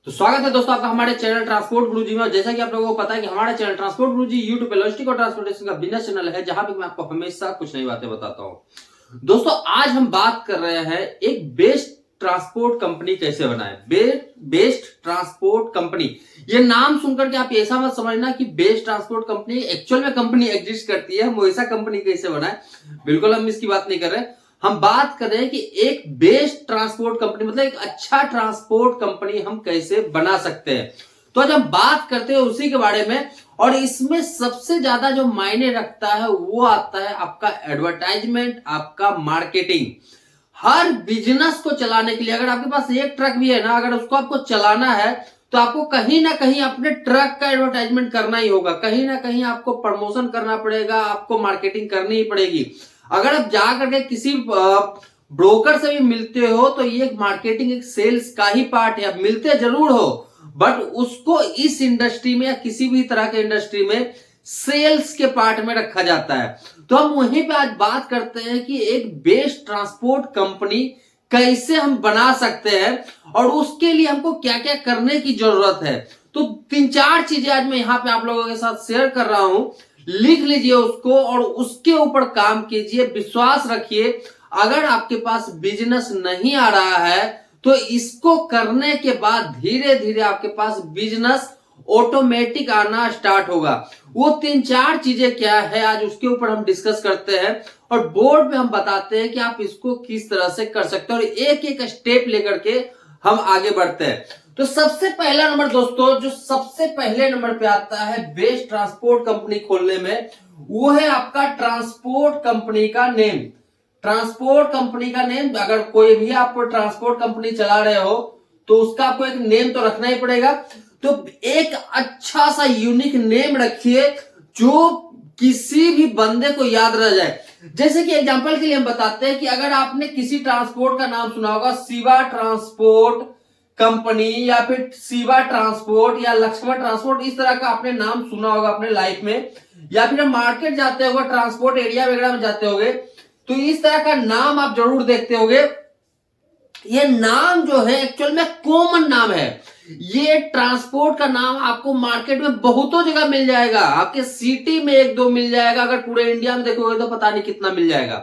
तो स्वागत है दोस्तों आपका हमारे चैनल ट्रांसपोर्ट गुरुजी में। जैसा कि आप लोगों को पता है कि हमारा चैनल ट्रांसपोर्ट गुरुजी यूट्यूब पे लॉजिस्टिक और ट्रांसपोर्टेशन का बिजनेस चैनल है, जहां पे मैं आपको हमेशा कुछ नई बातें बताता हूं। दोस्तों आज हम बात कर रहे हैं एक बेस्ट ट्रांसपोर्ट कंपनी कैसे बनाए। बेस्ट ट्रांसपोर्ट कंपनी, ये नाम सुनकर के आप ऐसा मत समझना कि बेस्ट ट्रांसपोर्ट कंपनी एक्चुअल में कंपनी एग्जिस्ट करती है, हम वैसा कंपनी कैसे बनाए, बिल्कुल हम इसकी बात नहीं कर रहे। हम बात कर रहे हैं कि एक बेस्ट ट्रांसपोर्ट कंपनी मतलब एक अच्छा ट्रांसपोर्ट कंपनी हम कैसे बना सकते हैं। तो आज हम बात करते हैं उसी के बारे में, और इसमें सबसे ज्यादा जो मायने रखता है वो आता है आपका एडवर्टाइजमेंट, आपका मार्केटिंग। हर बिजनेस को चलाने के लिए अगर आपके पास एक ट्रक भी है ना, अगर उसको आपको चलाना है तो आपको कहीं ना कहीं अपने ट्रक का एडवर्टाइजमेंट करना ही होगा, कहीं ना कहीं आपको प्रमोशन करना पड़ेगा, आपको मार्केटिंग करनी ही पड़ेगी। अगर आप जा करके किसी ब्रोकर से भी मिलते हो तो ये एक मार्केटिंग, एक सेल्स का ही पार्ट है। आप मिलते जरूर हो बट उसको इस इंडस्ट्री में या किसी भी तरह के इंडस्ट्री में सेल्स के पार्ट में रखा जाता है। तो हम वहीं पे आज बात करते हैं कि एक बेस्ट ट्रांसपोर्ट कंपनी कैसे हम बना सकते हैं और उसके लिए हमको क्या क्या करने की जरूरत है। तो 3-4 चीजें आज मैं यहां पे आप लोगों के साथ शेयर कर रहा हूं, लिख लीजिए उसको और उसके ऊपर काम कीजिए। विश्वास रखिए, अगर आपके पास बिजनेस नहीं आ रहा है तो इसको करने के बाद धीरे धीरे आपके पास बिजनेस ऑटोमेटिक आना स्टार्ट होगा। वो 3-4 चीजें क्या है आज उसके ऊपर हम डिस्कस करते हैं और बोर्ड पे हम बताते हैं कि आप इसको किस तरह से कर सकते हैं और एक एक स्टेप लेकर के हम आगे बढ़ते हैं। तो सबसे पहला नंबर दोस्तों, जो सबसे पहले नंबर पे आता है बेस्ट ट्रांसपोर्ट कंपनी खोलने में, वो है आपका ट्रांसपोर्ट कंपनी का नेम। ट्रांसपोर्ट कंपनी का नेम, अगर कोई भी आप ट्रांसपोर्ट कंपनी चला रहे हो तो उसका आपको एक नेम तो रखना ही पड़ेगा। तो एक अच्छा सा यूनिक नेम रखिए जो किसी भी बंदे को याद रह जाए। जैसे कि एग्जांपल के लिए हम बताते हैं कि अगर आपने किसी ट्रांसपोर्ट का नाम सुना होगा, शिवा ट्रांसपोर्ट कंपनी या फिर शिवा ट्रांसपोर्ट या लक्ष्मण ट्रांसपोर्ट, इस तरह का आपने नाम सुना होगा अपने लाइफ में, या फिर मार्केट जाते होगे, ट्रांसपोर्ट एरिया वगैरह में जाते होगे तो इस तरह का नाम आप जरूर देखते होगे। ये नाम जो है एक्चुअल में कॉमन नाम है। ये ट्रांसपोर्ट का नाम आपको मार्केट में बहुतों जगह मिल जाएगा, आपके सिटी में 1-2 मिल जाएगा, अगर पूरे इंडिया में देखोगे तो पता नहीं कितना मिल जाएगा।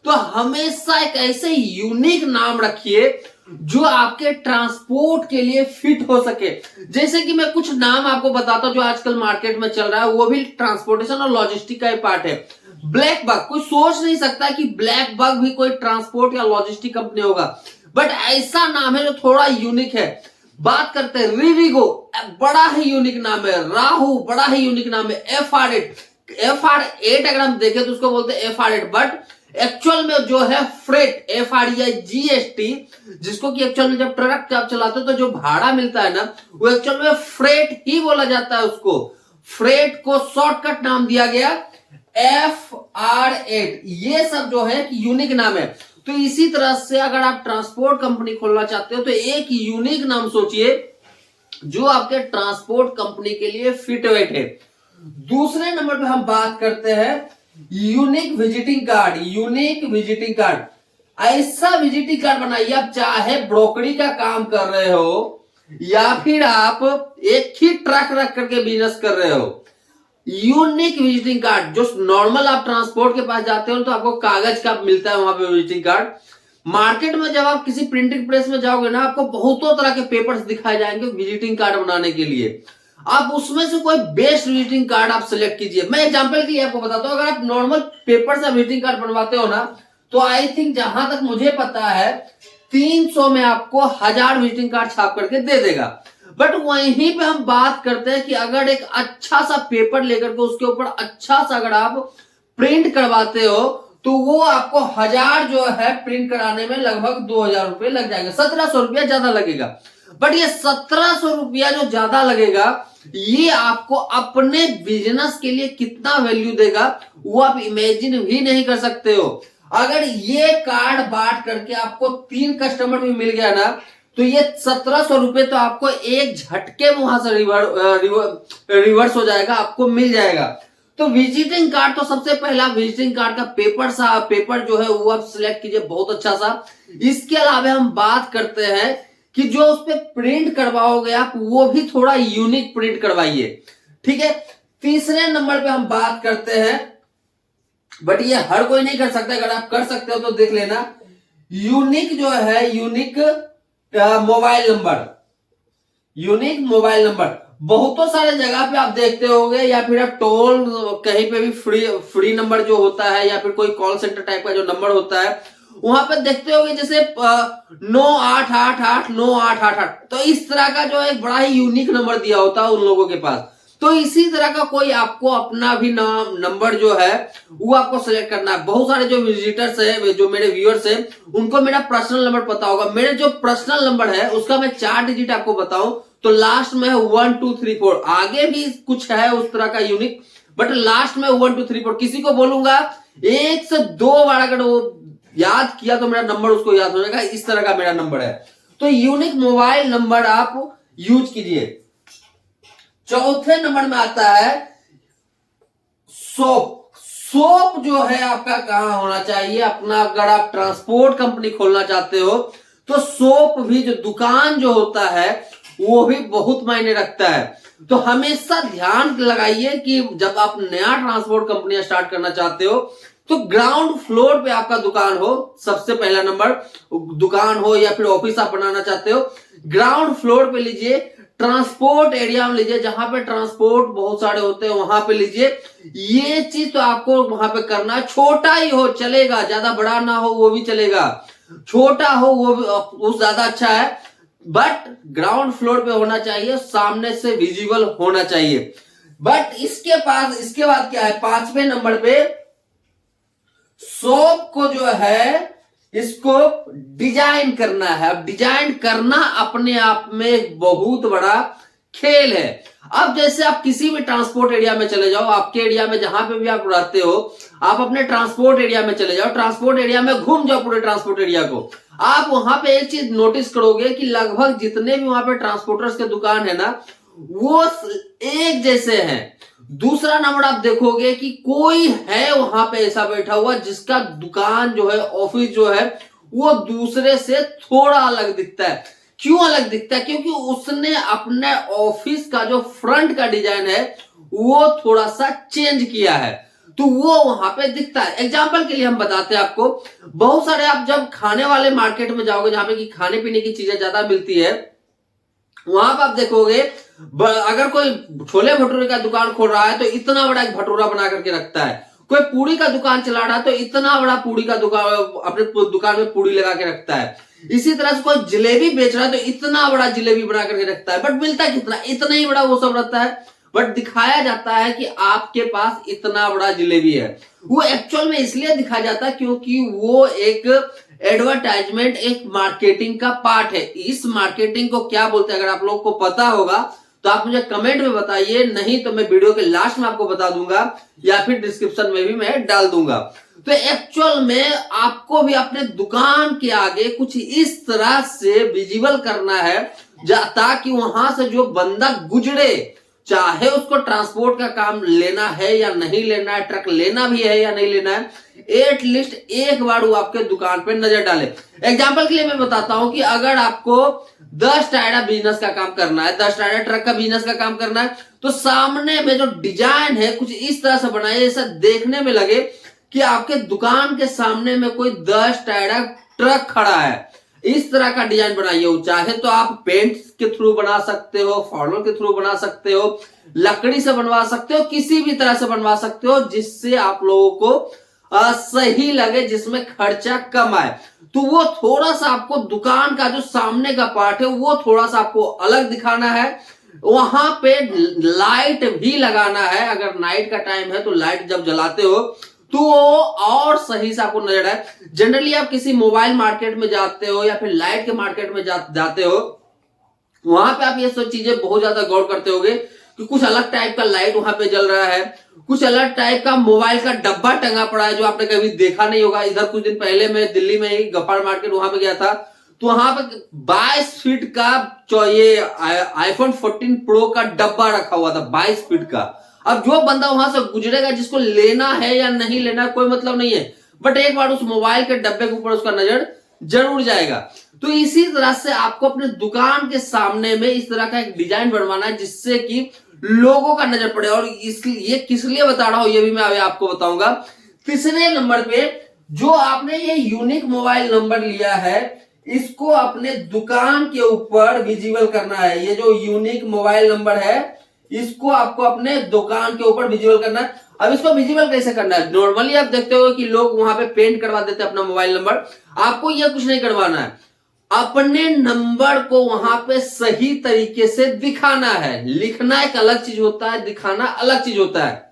तो हमेशा एक ऐसे यूनिक नाम रखिए जो आपके ट्रांसपोर्ट के लिए फिट हो सके। जैसे कि मैं कुछ नाम आपको बताता हूं जो आजकल मार्केट में चल रहा है, वो भी ट्रांसपोर्टेशन और लॉजिस्टिक का ही पार्ट है। ब्लैक बग, कोई सोच नहीं सकता कि ब्लैक बग भी कोई ट्रांसपोर्ट या लॉजिस्टिक कंपनी होगा, बट ऐसा नाम है जो थोड़ा यूनिक है। बात करते हैं रिविगो, बड़ा ही यूनिक नाम है। राहु, बड़ा ही यूनिक नाम है। FR8 अगर हम देखें तो उसको बोलते हैं FR8, बट एक्चुअल में जो है फ्रेट, FREGST, जिसको कि एक्चुअल में जब ट्रक आप चलाते हो तो जो भाड़ा मिलता है ना, वो एक्चुअल में फ्रेट ही बोला जाता है। उसको फ्रेट को शॉर्टकट नाम दिया गया FR8। ये सब जो है यूनिक नाम है। तो इसी तरह से अगर आप ट्रांसपोर्ट कंपनी खोलना चाहते हो तो एक यूनिक नाम सोचिए जो आपके ट्रांसपोर्ट कंपनी के लिए फिट बैठे। दूसरे नंबर पे हम बात करते हैं unique visiting card. Unique visiting card, ऐसा विजिटिंग कार्ड बनाइए, आप चाहे ब्रोकरी का काम कर रहे हो या फिर आप एक ही ट्रक रख करके बिजनेस कर रहे हो, यूनिक विजिटिंग कार्ड जो नॉर्मल आप ट्रांसपोर्ट के पास जाते हो तो आपको कागज का मिलता है वहां पे विजिटिंग कार्ड। मार्केट में जब आप किसी प्रिंटिंग प्रेस में जाओगे ना, आपको बहुतों तरह के पेपर्स दिखाए जाएंगे विजिटिंग कार्ड बनाने के लिए। आप उसमें से कोई बेस्ट विजिटिंग कार्ड आप सिलेक्ट कीजिए। मैं एग्जांपल के लिए आपको बताता हूं, अगर आप नॉर्मल पेपर से विजिटिंग कार्ड बनवाते हो ना, तो आई थिंक जहां तक मुझे पता है 300 में आपको 1000 विजिटिंग कार्ड छाप करके दे देगा। बट वहीं पे हम बात करते हैं कि अगर एक अच्छा सा पेपर लेकर के उसके ऊपर अच्छा सा अगर आप प्रिंट करवाते हो तो वो आपको 1000 जो है प्रिंट कराने में लगभग 2000 रुपए लग जाएंगे, 1700 रुपया ज्यादा लगेगा। बट ये 1700 रुपया जो ज्यादा लगेगा ये आपको अपने बिजनेस के लिए कितना वैल्यू देगा वो आप इमेजिन भी नहीं कर सकते हो। अगर ये कार्ड बांट करके आपको 3 कस्टमर भी मिल गया ना, तो ये 1700 रुपए तो आपको एक झटके में वहां से रिवर्स हो जाएगा, आपको मिल जाएगा। तो विजिटिंग कार्ड तो सबसे पहला विजिटिंग कार्ड का पेपर जो है वो आप सिलेक्ट कीजिए बहुत अच्छा सा। इसके अलावा हम बात करते हैं कि जो उस पर प्रिंट करवाओगे आप वो भी थोड़ा यूनिक प्रिंट करवाइए। ठीक है, तीसरे नंबर पे हम बात करते हैं, बट ये हर कोई नहीं कर सकता, अगर आप कर सकते हो तो देख लेना। यूनिक जो है, unique mobile number, unique mobile number बहुतों सारे जगह पे आप देखते होंगे, या फिर आप टोल कहीं पे भी फ्री नंबर जो होता है, या फिर कोई कॉल सेंटर टाइप का जो नंबर होता है, वहां पे देखते होंगे जैसे 98889888, तो इस तरह का जो एक बड़ा ही यूनिक नंबर दिया होता है उन लोगों के पास। तो इसी तरह का कोई आपको अपना भी नंबर जो है वो आपको सिलेक्ट करना है। बहुत सारे जो विजिटर्स है, जो मेरे व्यूअर्स है, उनको मेरा पर्सनल नंबर पता होगा। मेरे जो पर्सनल नंबर है उसका मैं 4 डिजिट आपको बताऊं तो लास्ट में है 1 2 3 4, आगे भी कुछ है उस तरह का यूनिक, बट लास्ट में 1 2 3 4। किसी को बोलूंगा 1 से 2 बार अगर वो याद किया तो मेरा नंबर उसको याद हो जाएगा, इस तरह का मेरा नंबर है। तो यूनिक मोबाइल नंबर आप यूज कीजिए। चौथे नंबर में आता है सोप। सोप जो है आपका कहां होना चाहिए, अपना अगर आप ट्रांसपोर्ट कंपनी खोलना चाहते हो तो सोप भी जो दुकान जो होता है वो भी बहुत मायने रखता है। तो हमेशा ध्यान लगाइए कि जब आप नया ट्रांसपोर्ट कंपनी स्टार्ट करना चाहते हो तो ग्राउंड फ्लोर पे आपका दुकान हो, सबसे पहला नंबर दुकान हो, या फिर ऑफिस आप बनाना चाहते हो, ग्राउंड फ्लोर पे लीजिए। ट्रांसपोर्ट एरिया में लीजिए, जहां पे ट्रांसपोर्ट बहुत सारे होते हैं वहां पे लीजिए। ये चीज तो आपको वहां पे करना है। छोटा ही हो चलेगा, ज्यादा बड़ा ना हो वो भी चलेगा, छोटा हो वो ज्यादा अच्छा है, बट ग्राउंड फ्लोर पे होना चाहिए, सामने से विजिबल होना चाहिए। बट इसके बाद क्या है, 5वें नंबर पे शॉप को जो है इसको डिजाइन करना है। अब डिजाइन करना अपने आप में एक बहुत बड़ा खेल है। अब जैसे आप किसी भी ट्रांसपोर्ट एरिया में चले जाओ, आपके एरिया में जहां पे भी आप रहते हो, आप अपने ट्रांसपोर्ट एरिया में चले जाओ, ट्रांसपोर्ट एरिया में घूम जाओ पूरे ट्रांसपोर्ट एरिया को, आप वहां पे एक चीज नोटिस करोगे कि लगभग जितने भी वहां पे ट्रांसपोर्टर्स के दुकान है ना वो एक जैसे हैं। दूसरा नंबर आप देखोगे कि कोई है वहां पे ऐसा बैठा हुआ जिसका दुकान जो है, ऑफिस जो है, वो दूसरे से थोड़ा अलग दिखता है। क्यों अलग दिखता है? क्योंकि उसने अपने ऑफिस का जो फ्रंट का डिजाइन है वो थोड़ा सा चेंज किया है, तो वो वहां पे दिखता है। एग्जाम्पल के लिए हम बताते हैं आपको, बहुत सारे आप जब खाने वाले मार्केट में जाओगे जहां पे कि खाने पीने की चीजें ज्यादा मिलती है, वहां पर आप देखोगे अगर कोई छोले भटूरे का दुकान खोल रहा है तो इतना बड़ा एक भटूरा बना करके रखता है। कोई पूड़ी का दुकान चला रहा है तो इतना बड़ा पूड़ी का दुकान अपने दुकान में पूड़ी लगा के रखता है। इसी तरह से कोई जलेबी बेच रहा है तो इतना बड़ा जलेबी बना करके रखता है, बट मिलता कितना, इतना ही बड़ा वो सब रहता है, बट दिखाया जाता है कि आपके पास इतना बड़ा जलेबी है। वो एक्चुअल में इसलिए दिखाया जाता है क्योंकि वो एक एडवर्टाइजमेंट, एक मार्केटिंग का पार्ट है। इस मार्केटिंग को क्या बोलते हैं, अगर आप लोगों को पता होगा तो आप मुझे कमेंट में बताइए, नहीं तो मैं वीडियो के लास्ट में आपको बता दूंगा या फिर डिस्क्रिप्शन में भी मैं डाल दूंगा। तो एक्चुअल में आपको भी अपने दुकान के आगे कुछ इस तरह से विजिबल करना है ताकि वहां से जो बंदा गुजरे, चाहे उसको ट्रांसपोर्ट का काम लेना है या नहीं लेना है, ट्रक लेना भी है या नहीं लेना है, एटलीस्ट एक बार वो आपके दुकान पे नजर डाले। एग्जांपल के लिए मैं बताता हूं कि अगर आपको 10 टायरा बिजनेस का काम करना है, 10 टायरा ट्रक का बिजनेस का काम करना है, तो सामने में जो डिजाइन है कुछ इस तरह से बनाइए ऐसा देखने में लगे कि आपके दुकान के सामने में कोई 10 टायरा ट्रक खड़ा है। इस तरह का डिजाइन बनाइए। चाहे तो आप पेंट के थ्रू बना सकते हो, फॉर्मल के थ्रू बना सकते हो, लकड़ी से बनवा सकते हो, किसी भी तरह से बनवा सकते हो जिससे आप लोगों को सही लगे, जिसमें खर्चा कम आए। तो वो थोड़ा सा आपको दुकान का जो सामने का पार्ट है वो थोड़ा सा आपको अलग दिखाना है। वहां पे लाइट भी लगाना है, अगर नाइट का टाइम है तो लाइट जब जलाते हो तो और सही से आपको नजर आए। जनरली आप किसी मोबाइल मार्केट में जाते हो या फिर लाइट के मार्केट में जाते हो, वहां पे आप ये सब चीजें बहुत ज्यादा गौर करते होगे कि कुछ अलग टाइप का लाइट वहां पे जल रहा है, कुछ अलग टाइप का मोबाइल का डब्बा टंगा पड़ा है जो आपने कभी देखा नहीं होगा। इधर कुछ दिन पहले मैं दिल्ली में ही गफ्फार मार्केट वहां पे गया था, तो वहां पे 22 फीट का ये आईफोन 14 प्रो का डब्बा रखा हुआ था, 22 फीट का। अब जो बंदा वहां से गुजरेगा, जिसको लेना है या नहीं लेना कोई मतलब नहीं है, बट एक बार उस मोबाइल के डब्बे के ऊपर उसका नजर जरूर जाएगा। तो इसी तरह से आपको अपने दुकान के सामने में इस तरह का एक डिजाइन बनवाना है जिससे कि लोगों का नजर पड़े। और ये किस लिए बता रहा हूं ये भी मैं अभी आपको बताऊंगा। तीसरे नंबर पे जो आपने ये यूनिक मोबाइल नंबर लिया है इसको अपने दुकान के ऊपर विजिबल करना है। ये जो यूनिक मोबाइल नंबर है इसको आपको अपने दुकान के ऊपर विजिबल करना है। अब इसको विजिबल कैसे करना है? नॉर्मली आप देखते हो कि लोग वहां पे पेंट करवा देते हैं अपना मोबाइल नंबर। आपको ये कुछ नहीं करवाना है, अपने नंबर को वहां पे सही तरीके से दिखाना है। लिखना एक अलग चीज होता है, दिखाना अलग चीज होता है।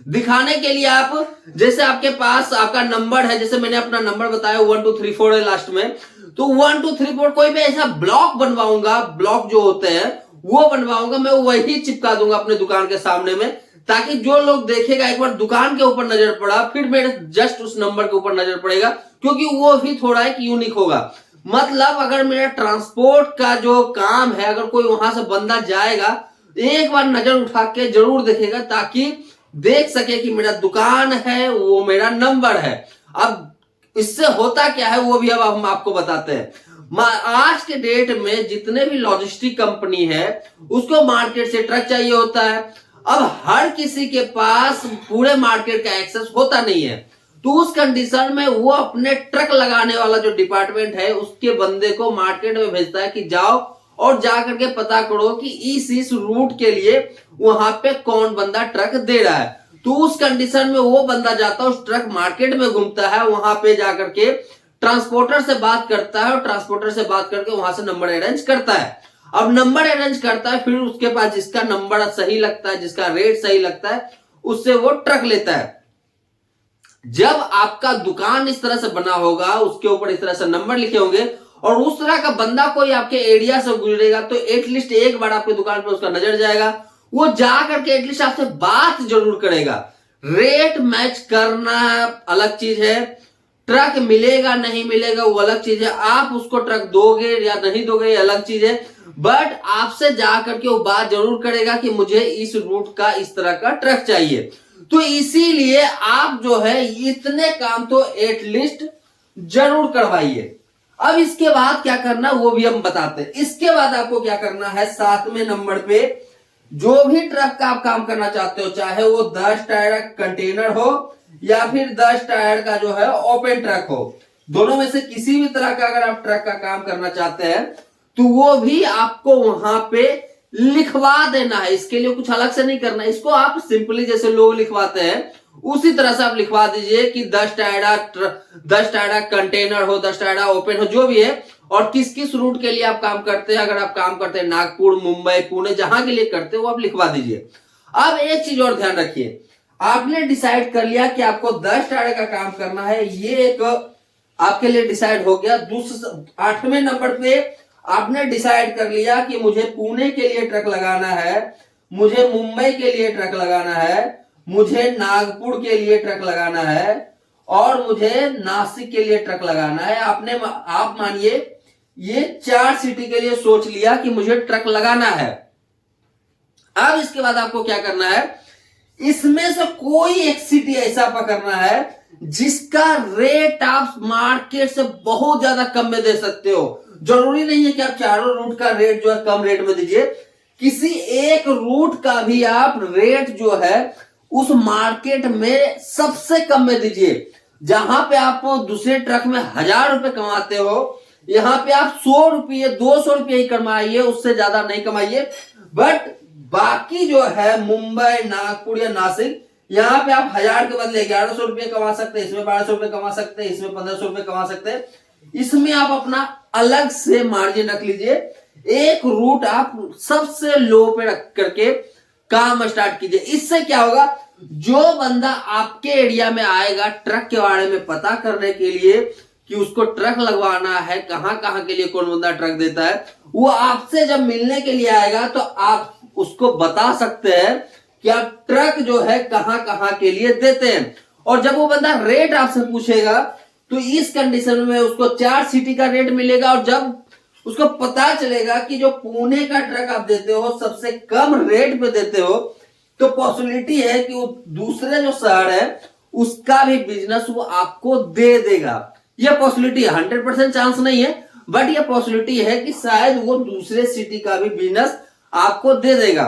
दिखाने के लिए आप जैसे आपके पास आपका नंबर है, जैसे मैंने अपना नंबर बताया 1234 है लास्ट में, तो 1234 कोई भी ऐसा ब्लॉक बनवाऊंगा, ब्लॉक जो होते हैं वो बनवाऊंगा, मैं वही चिपका दूंगा अपने दुकान के सामने में, ताकि जो लोग देखेगा एक बार दुकान के ऊपर नजर पड़ा फिर मेरे जस्ट उस नंबर के ऊपर नजर पड़ेगा, क्योंकि वो भी थोड़ा एक यूनिक होगा। मतलब अगर मेरा ट्रांसपोर्ट का जो काम है, अगर कोई वहां से बंदा जाएगा एक बार नजर उठा के जरूर देखेगा, ताकि देख सके कि मेरा दुकान है, वो मेरा नंबर है। अब इससे होता क्या है वो भी अब हम आपको बताते हैं। आज के डेट में जितने भी लॉजिस्टिक कंपनी है उसको मार्केट से ट्रक चाहिए होता है। अब हर किसी के पास पूरे मार्केट का एक्सेस होता नहीं है, तो उस कंडीशन में वो अपने ट्रक लगाने वाला जो डिपार्टमेंट है उसके बंदे को मार्केट में भेजता है कि जाओ और जा करके पता करो कि इस रूट के लिए वहां पे कौन बंदा ट्रक दे रहा है। तो उस कंडीशन में वो बंदा जाता है, उस ट्रक मार्केट में घूमता है, वहां पे जाकर के ट्रांसपोर्टर से बात करता है और ट्रांसपोर्टर से बात करके वहां से नंबर अरेंज करता है। अब नंबर अरेंज करता है, फिर उसके पास जिसका नंबर सही लगता है, जिसका रेट सही लगता है, उससे वो ट्रक लेता है। जब आपका दुकान इस तरह से बना होगा, उसके ऊपर इस तरह से नंबर लिखे होंगे और उस तरह का बंदा कोई आपके एरिया से गुजरेगा, तो एटलीस्ट एक बार आपके दुकान पे उसका नजर जाएगा, वो जा करके एटलीस्ट आपसे बात जरूर करेगा। रेट मैच करना अलग चीज है, ट्रक मिलेगा नहीं मिलेगा वो अलग चीज है, आप उसको ट्रक दोगे या नहीं दोगे ये अलग चीज है, बट आपसे जाकर के वो बात जरूर करेगा कि मुझे इस रूट का इस तरह का ट्रक चाहिए। तो इसीलिए आप जो है इतने काम तो एटलीस्ट जरूर करवाइए। अब इसके बाद क्या करना वो भी हम बताते हैं। इसके बाद आपको क्या करना है, 7वें नंबर पे जो भी ट्रक का आप काम करना चाहते हो, चाहे वो 10 टायर कंटेनर हो या फिर 10 टायर का जो है ओपन ट्रक हो, दोनों में से किसी भी तरह का अगर आप ट्रक का काम करना चाहते हैं तो वो भी आपको वहां पे लिखवा देना है। इसके लिए कुछ अलग से नहीं करना है, इसको आप सिंपली जैसे लोग लिखवाते हैं उसी तरह से आप लिखवा दीजिए कि 10 टायरा कंटेनर हो, 10 टायरा ओपन हो, जो भी है, और किस किस रूट के लिए आप काम करते हैं। अगर आप काम करते हैं नागपुर, मुंबई, पुणे, जहां के लिए करते हैं वो आप लिखवा दीजिए। अब एक चीज और ध्यान रखिए, आपने डिसाइड कर लिया कि आपको 10 टायर का काम करना है, ये एक आपके लिए डिसाइड हो गया। 8वें नंबर पे आपने डिसाइड कर लिया कि मुझे पुणे के लिए ट्रक लगाना है, मुझे मुंबई के लिए ट्रक लगाना है, मुझे नागपुर के लिए ट्रक लगाना है और मुझे नासिक के लिए ट्रक लगाना है। आप मानिए ये 4 सिटी के लिए सोच लिया कि मुझे ट्रक लगाना है। अब इसके बाद आपको क्या करना है, इसमें से कोई एक सिटी ऐसा पकड़ना है जिसका रेट आप मार्केट से बहुत ज्यादा कम में दे सकते हो। जरूरी नहीं है कि आप चारों रूट का रेट जो है कम रेट में दीजिए, किसी एक रूट का भी आप रेट जो है उस मार्केट में सबसे कम में दीजिए। जहां पे आप दूसरे ट्रक में 1000 रुपए कमाते हो, यहां पे आप 100 रुपये 200 रुपये ही कमाइए, उससे ज्यादा नहीं कमाइए। बट बाकी जो है मुंबई, नागपुर या नासिक, यहाँ पे आप 1000 के बदले 1100 रुपये कमा सकते हैं, इसमें 1200 रुपये कमा सकते हैं, इसमें 1500 रुपये कमा सकते हैं। इसमें आप अपना अलग से मार्जिन रख लीजिए। एक रूट आप सबसे लो पे रख करके काम स्टार्ट कीजिए। इससे क्या होगा, जो बंदा आपके एरिया में आएगा ट्रक के बारे में पता करने के लिए कि उसको ट्रक लगवाना है, कहां कहां के लिए कौन बंदा ट्रक देता है, वो आपसे जब मिलने के लिए आएगा तो आप उसको बता सकते हैं कि आप ट्रक जो है कहां कहां के लिए देते हैं। और जब वो बंदा रेट आपसे पूछेगा तो इस कंडीशन में उसको 4 सिटी का रेट मिलेगा। और जब उसको पता चलेगा कि जो पुणे का ट्रक आप देते हो सबसे कम रेट पे देते हो, तो पॉसिबिलिटी है कि वो दूसरे जो शहर है उसका भी बिजनेस वो आपको दे देगा। यह पॉसिबिलिटी 100% चांस नहीं है, बट यह पॉसिबिलिटी है कि शायद वो दूसरे सिटी का भी बिजनेस आपको दे देगा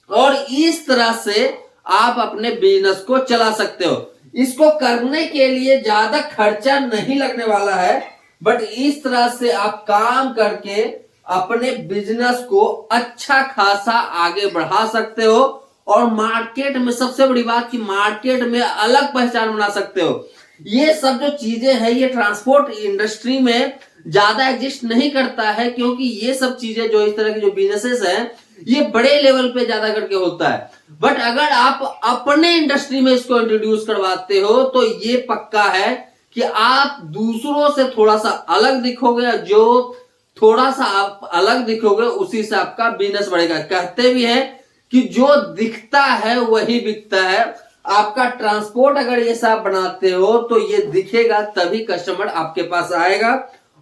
और इस तरह से आप अपने बिजनेस को चला सकते हो। इसको करने के लिए ज्यादा खर्चा नहीं लगने वाला है, बट इस तरह से आप काम करके अपने बिजनेस को अच्छा खासा आगे बढ़ा सकते हो और मार्केट में, सबसे बड़ी बात कि मार्केट में अलग पहचान बना सकते हो। ये सब जो चीजें हैं ये ट्रांसपोर्ट इंडस्ट्री में ज्यादा एग्जिस्ट नहीं करता है, क्योंकि ये सब चीजें जो इस तरह की जो बिजनेसेस हैं ये बड़े लेवल पे ज्यादा करके होता है। बट अगर आप अपने इंडस्ट्री में इसको इंट्रोड्यूस करवाते हो तो ये पक्का है कि आप दूसरों से थोड़ा सा अलग दिखोगे, जो थोड़ा सा आप अलग दिखोगे उसी से आपका बिजनेस बढ़ेगा। कहते भी हैं कि जो दिखता है वही बिकता है। आपका ट्रांसपोर्ट अगर ये सब बनाते हो तो ये दिखेगा, तभी कस्टमर आपके पास आएगा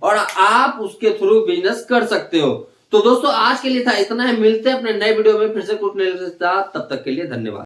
और आप उसके थ्रू बिजनेस कर सकते हो। तो दोस्तों आज के लिए था इतना है, मिलते हैं अपने नए वीडियो में फिर से कुछ नया, तब तक के लिए धन्यवाद।